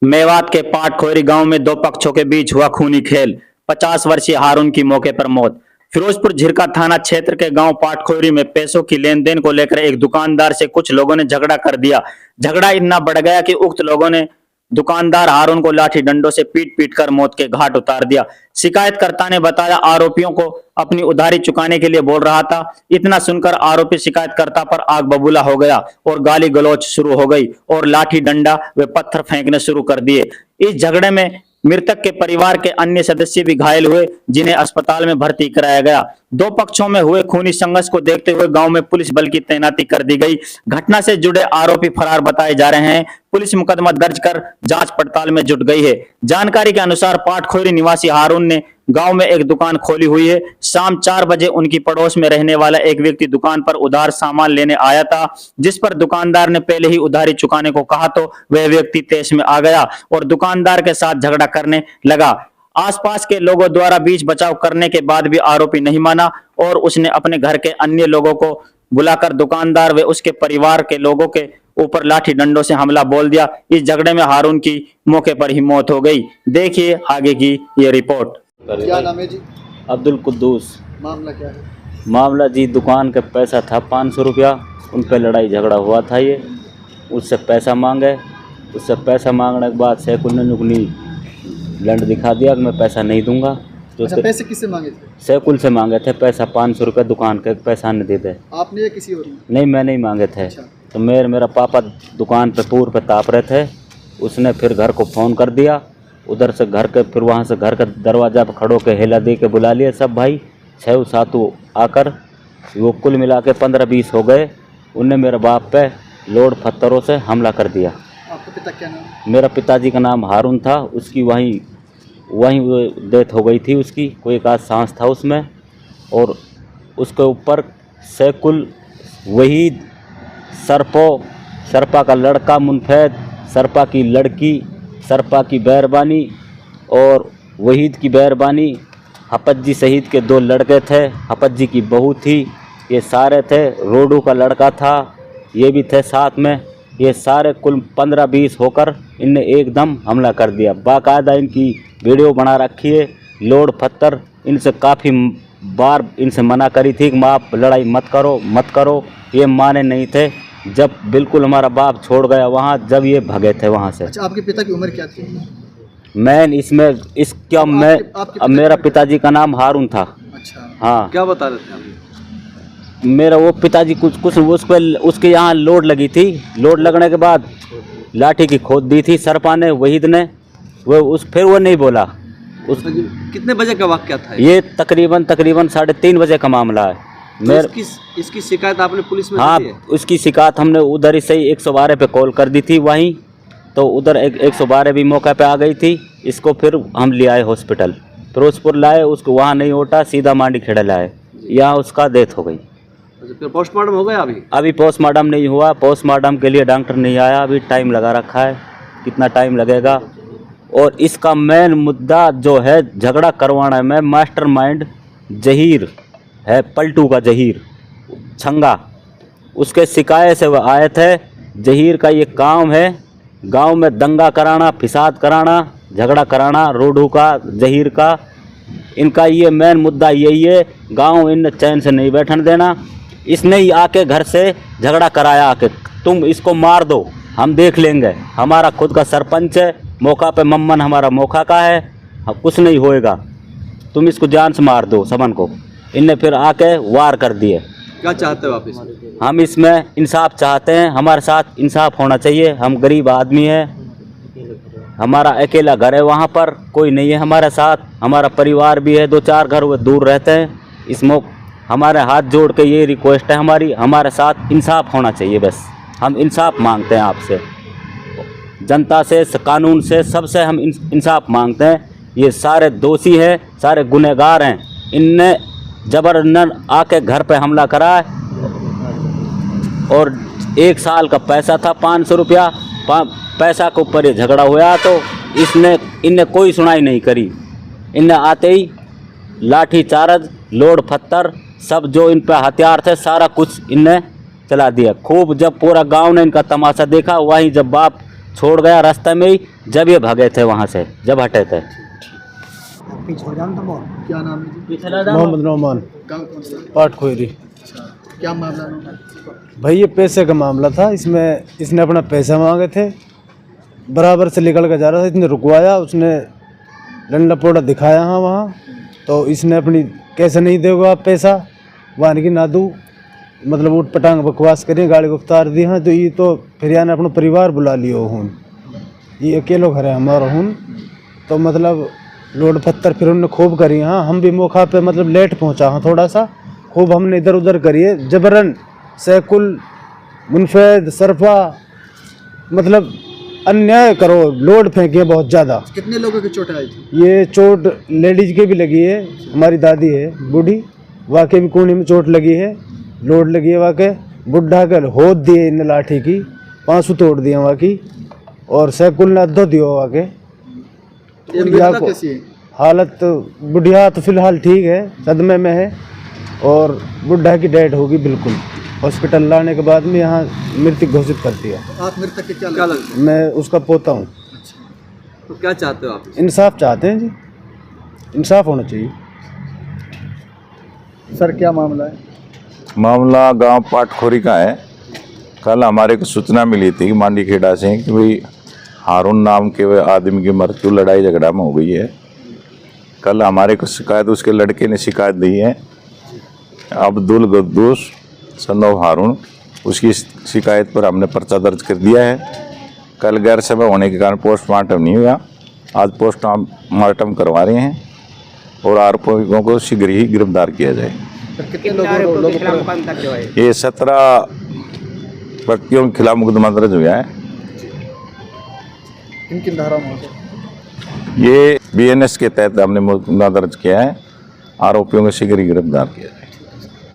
मेवात के पाटखोरी गांव में दो पक्षों के बीच हुआ खूनी खेल। 50 वर्षीय हारून की मौके पर मौत। फिरोजपुर झिरका थाना क्षेत्र के गांव पाटखोरी में पैसों की लेन देन को लेकर एक दुकानदार से कुछ लोगों ने झगड़ा कर दिया। झगड़ा इतना बढ़ गया कि उक्त लोगों ने दुकानदार हारून को लाठी डंडों से पीट पीट कर मौत के घाट उतार दिया। शिकायतकर्ता ने बताया आरोपियों को अपनी उधारी चुकाने के लिए बोल रहा था। इतना सुनकर आरोपी शिकायतकर्ता पर आग बबूला हो गया और गाली गलौज शुरू हो गई और लाठी डंडा व पत्थर फेंकने शुरू कर दिए। इस झगड़े में मृतक के परिवार के अन्य सदस्य भी घायल हुए, जिन्हें अस्पताल में भर्ती कराया गया। दो पक्षों में हुए खूनी संघर्ष को देखते हुए गांव में पुलिस बल की तैनाती कर दी गई। घटना से जुड़े आरोपी फरार बताए जा रहे हैं। पुलिस मुकदमा दर्ज कर जांच पड़ताल में जुट गई है। जानकारी के अनुसार पाटखोरी निवासी हारून ने गांव में एक दुकान खोली हुई है। शाम 4 बजे उनकी पड़ोस में रहने वाला एक व्यक्ति दुकान पर उधार सामान लेने आया था, जिस पर दुकानदार ने पहले ही उधारी चुकाने को कहा तो वह व्यक्ति तेज में आ गया और दुकानदार के साथ झगड़ा करने लगा। आसपास के लोगों द्वारा बीच बचाव करने के बाद भी आरोपी नहीं माना और उसने अपने घर के अन्य लोगों को बुलाकर दुकानदार व उसके परिवार के लोगों के ऊपर लाठी डंडों से हमला बोल दिया। इस झगड़े में हारून की मौके पर ही मौत हो गई। देखिए आगे की ये रिपोर्ट। क्या नाम है जी? अब्दुल कुद्दूस। मामला क्या है? मामला जी दुकान का पैसा था 500 रुपया, उन पर लड़ाई झगड़ा हुआ था। ये उससे पैसा मांगे, उससे पैसा मांगने के बाद सैकुल ने नुकनी लंड दिखा दिया कि मैं पैसा नहीं दूंगा। तो अच्छा, पैसे किससे मांगे थे? सैकुल से मांगे थे पैसा 500 रुपये दुकान का, पैसा नहीं दे दे। आपने या किसी और ने? नहीं, मैं नहीं मांगे थे। अच्छा। तो मेरा पापा दुकान पे पूर पे ताप रहे थे। उसने फिर घर को फ़ोन कर दिया, उधर से घर के, फिर वहाँ से घर का दरवाज़ा पर खड़ो के हेला दे के बुला लिए सब भाई 6-7 आकर। वो कुल मिला के 15-20 हो गए। उनने मेरे बाप पे लोड पत्थरों से हमला कर दिया। आपका पिता क्या नाम है? मेरा पिताजी का नाम हारून था। उसकी वहीं डेथ हो गई थी। उसकी कोई एक आध सांस था उसमें। और उसके ऊपर सैकुल, वहीद, सरपा का लड़का मुनफैद, सरपा की लड़की, सरपा की बैरबानी और वहीद की बैरबानी, हपज्जी शहीद के 2 लड़के थे, हपज्जी की बहू थी, ये सारे थे। रोडू का लड़का था, ये भी थे साथ में। ये सारे कुल 15-20 होकर इनने एकदम हमला कर दिया। बाकायदा इनकी वीडियो बना रखी है। लोड पत्थर, इनसे काफ़ी बार इनसे मना करी थी कि आप लड़ाई मत करो। ये माने नहीं थे। जब बिल्कुल हमारा बाप छोड़ गया वहाँ, जब ये भगे थे वहाँ से। अच्छा, आपके पिता की उम्र क्या थी? मेरा पिताजी का नाम हारून था। अच्छा, हाँ। क्या बता रहे थे आप? मेरा वो पिताजी कुछ उसके यहाँ लोड लगी थी। लोड लगने के बाद लाठी की खोद दी थी सरपा ने, वहीद ने। फिर वो नहीं बोला। कितने बजे का वाक़या था? ये तकरीबन 3:30 बजे का मामला है। तो इसकी शिकायत आपने पुलिस में हाँ, दी है? उसकी शिकायत हमने उधर ही सही 112 पे कॉल कर दी थी वहीं। तो उधर 112 भी मौके पे आ गई थी। इसको फिर हम ले आए हॉस्पिटल, फिरोजपुर लाए। उसको वहाँ नहीं उठा, सीधा मांडी खेड़ा लाए। यहाँ उसका डेथ हो गई। अच्छा, फिर पोस्टमार्टम हो गया? अभी पोस्टमार्टम नहीं हुआ। पोस्टमार्टम के लिए डॉक्टर नहीं आया। अभी टाइम लगा रखा है, कितना टाइम लगेगा। और इसका मेन मुद्दा जो है झगड़ा करवाना में, मास्टरमाइंड जहीर है, पलटू का जहीर छंगा। उसके शिकायत से वह आए थे। जहीर का ये काम है गांव में दंगा कराना, फिसाद कराना, झगड़ा कराना। रोडू का, जहीर का, इनका ये मेन मुद्दा यही है। गांव इन चैन से नहीं बैठने देना। इसने ही आके घर से झगड़ा कराया आके, तुम इसको मार दो, हम देख लेंगे। हमारा खुद का सरपंच है, मौका पे मम्मन हमारा मौका का है, कुछ नहीं होएगा, तुम इसको जान से मार दो समन को। इनने फिर आके वार कर दिए। क्या चाहते हो आप इसमें? हम इसमें इंसाफ चाहते हैं। हमारे साथ इंसाफ होना चाहिए। हम गरीब आदमी हैं। हमारा अकेला घर है, वहाँ पर कोई नहीं है हमारे साथ। हमारा परिवार भी है, 2-4 घर वो दूर रहते हैं। इसमें हमारे हाथ जोड़ के ये रिक्वेस्ट है हमारी, हमारे साथ इंसाफ होना चाहिए। बस हम इंसाफ मांगते हैं आपसे, जनता से, कानून से, सबसे हम इंसाफ मांगते हैं। ये सारे दोषी हैं, सारे गुनहगार हैं। इनने जबरन आके घर पे हमला करा है। और 1 साल का पैसा था 500 रुपया। पैसा के ऊपर ये झगड़ा हुआ तो इनने कोई सुनाई नहीं करी। इनने आते ही लाठी चार्ज, लोड पत्थर, सब जो इन पे हथियार थे सारा कुछ इनने चला दिया। खूब जब पूरा गांव ने इनका तमाशा देखा, वहीं जब बाप छोड़ गया रास्ते में ही, जब ये भागे थे वहाँ से, जब हटे थे। क्या नाम है? मोहम्मद नौमान पाट खोरी। क्या मामला है? भाई ये पैसे का मामला था, इसमें इसने अपना पैसा मांगे थे, बराबर से निकल कर जा रहा था, इसने रुकवाया, उसने डंडा पोड़ा दिखाया हाँ वहाँ, तो इसने अपनी कैसे नहीं दोगे आप पैसा, वाहन की ना दूँ, मतलब उठ पटांग बकवास करिए, गाड़ी को उतार दी। हाँ तो ये तो फिर यानी अपना परिवार बुला लियो हूँ, ये अकेलो घर है हमारा हूँ, तो मतलब लोड पत्थर फिर उन्होंने खूब करी। हाँ हम भी मौका पे मतलब लेट पहुँचा हाँ थोड़ा सा, खूब हमने इधर उधर करिए, जबरन सैकुल मुनफेद सरफा मतलब अन्याय करो, लोड फेंकिए बहुत ज़्यादा। कितने लोगों की चोट आई थी? ये चोट लेडीज के भी लगी है, हमारी दादी है बूढ़ी, वाकई भी कोने में चोट लगी है, लोड लगी है वाकई, बुढ़ा कर होद दिए इन लाठी की, पांसू तोड़ दिए वाकई, और सैकुल ने अद्धो दियो वाकई। बुढ़िया को हालत बुढ़िया तो फिलहाल ठीक है, सदमे में है, और बुढ़ा की डेथ होगी बिल्कुल, हॉस्पिटल लाने के बाद में यहाँ मृत्यु घोषित कर दिया। आप मृतक के क्या लगता है? मैं उसका पोता हूँ। तो क्या चाहते हो आप? इंसाफ चाहते हैं जी, इंसाफ होना चाहिए। सर क्या मामला है? मामला गांव पाटखोरी का है। कल हमारे को सूचना मिली थी मांडी खेड़ा से कि भाई हारून नाम के आदमी की मृत्यु लड़ाई झगड़ा में हो गई है। कल हमारे को शिकायत उसके लड़के ने शिकायत दी है, अब्दुल गद्दूस सन ऑफ हारून, उसकी शिकायत पर हमने पर्चा दर्ज कर दिया है। कल गैर समय होने के कारण पोस्टमार्टम नहीं हुआ, आज पोस्टमार्टम करवा रहे हैं और आरोपियों को शीघ्र ही गिरफ्तार किया जाए। कितने लोगों ये 17 व्यक्तियों के खिलाफ मुकदमा दर्ज हुआ है। किन किन धारा में? ये BNS के तहत हमने मुकदमा दर्ज किया है, आरोपियों को शीघ्र ही गिरफ्तार किया जाए।